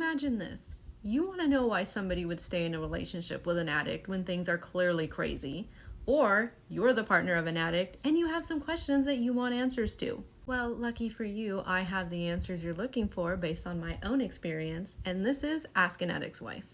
Imagine this. You want to know why somebody would stay in a relationship with an addict when things are clearly crazy. Or you're the partner of an addict and you have some questions that you want answers to. Well, lucky for you, I have the answers you're looking for based on my own experience, and this is Ask an Addict's Wife.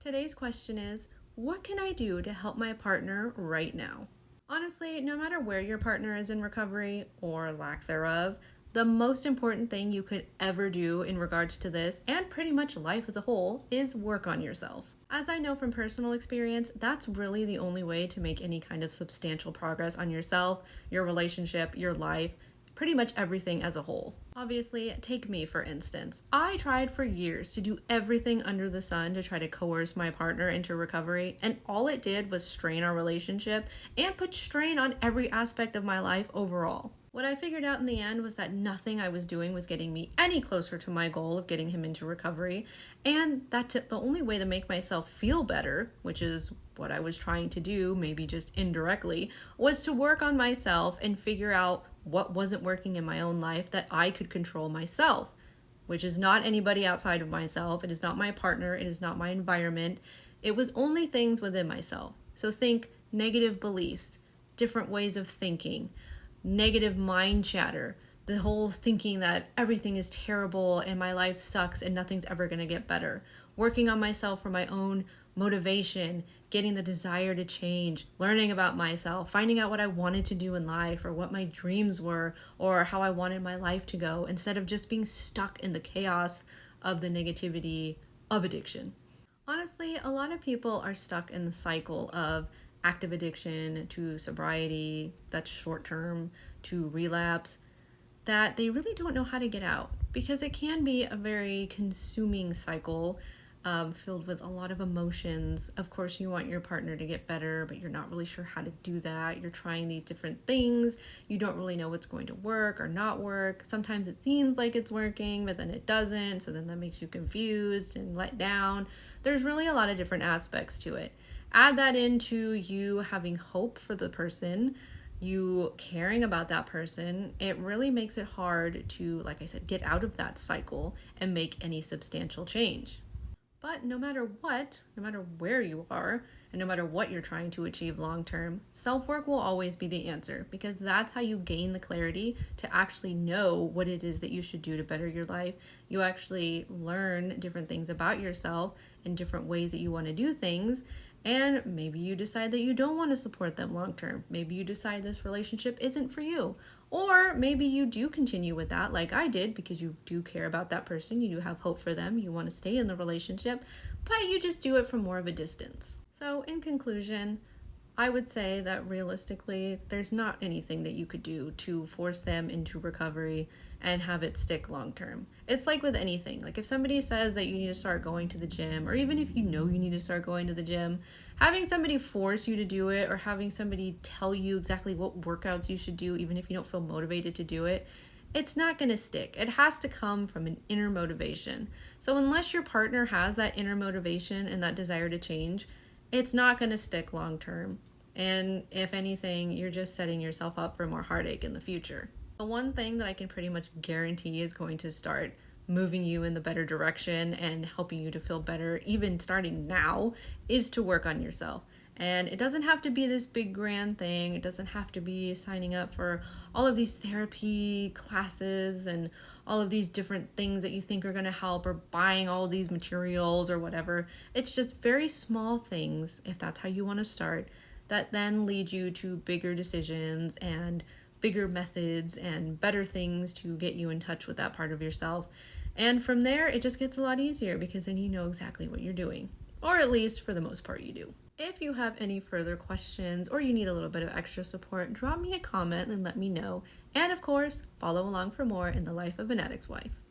Today's question is, what can I do to help my partner right now? Honestly, no matter where your partner is in recovery or lack thereof, the most important thing you could ever do in regards to this, and pretty much life as a whole, is work on yourself. As I know from personal experience, that's really the only way to make any kind of substantial progress on yourself, your relationship, your life, pretty much everything as a whole. Obviously, take me for instance. I tried for years to do everything under the sun to try to coerce my partner into recovery, and all it did was strain our relationship and put strain on every aspect of my life overall. What I figured out in the end was that nothing I was doing was getting me any closer to my goal of getting him into recovery, and that's the only way to make myself feel better, which is what I was trying to do, maybe just indirectly, was to work on myself and figure out what wasn't working in my own life that I could control myself, which is not anybody outside of myself. It is not my partner. It is not my environment. It was only things within myself. So think negative beliefs, different ways of thinking, negative mind chatter, the whole thinking that everything is terrible and my life sucks and nothing's ever going to get better. Working on myself for my own motivation, getting the desire to change, learning about myself, finding out what I wanted to do in life or what my dreams were or how I wanted my life to go, instead of just being stuck in the chaos of the negativity of addiction. Honestly, a lot of people are stuck in the cycle of active addiction to sobriety, that's short term, to relapse, that they really don't know how to get out, because it can be a very consuming cycle filled with a lot of emotions. Of course, you want your partner to get better, but you're not really sure how to do that. You're trying these different things. You don't really know what's going to work or not work. Sometimes it seems like it's working, but then it doesn't. So then that makes you confused and let down. There's really a lot of different aspects to it. Add that into you having hope for the person, you caring about that person. It really makes it hard to, like I said, get out of that cycle and make any substantial change. But no matter what, no matter where you are, and no matter what you're trying to achieve long term, self-work will always be the answer, because that's how you gain the clarity to actually know what it is that you should do to better your life. You actually learn different things about yourself and different ways that you want to do things. And maybe you decide that you don't want to support them long term. Maybe you decide this relationship isn't for you. Or maybe you do continue with that like I did, because you do care about that person. You do have hope for them. You want to stay in the relationship, but you just do it from more of a distance. So in conclusion, I would say that realistically, there's not anything that you could do to force them into recovery and have it stick long term. It's like with anything. Like if somebody says that you need to start going to the gym, or even if you know you need to start going to the gym, having somebody force you to do it, or having somebody tell you exactly what workouts you should do, even if you don't feel motivated to do it, it's not going to stick. It has to come from an inner motivation. So unless your partner has that inner motivation and that desire to change, it's not going to stick long term. And if anything, you're just setting yourself up for more heartache in the future. The one thing that I can pretty much guarantee is going to start moving you in the better direction and helping you to feel better, even starting now, is to work on yourself. And it doesn't have to be this big grand thing. It doesn't have to be signing up for all of these therapy classes and all of these different things that you think are going to help, or buying all of these materials or whatever. It's just very small things, if that's how you want to start, that then lead you to bigger decisions and bigger methods and better things to get you in touch with that part of yourself. And from there, it just gets a lot easier, because then you know exactly what you're doing, or at least for the most part you do. If you have any further questions or you need a little bit of extra support, drop me a comment and let me know. And of course, follow along for more in the life of an addict's wife.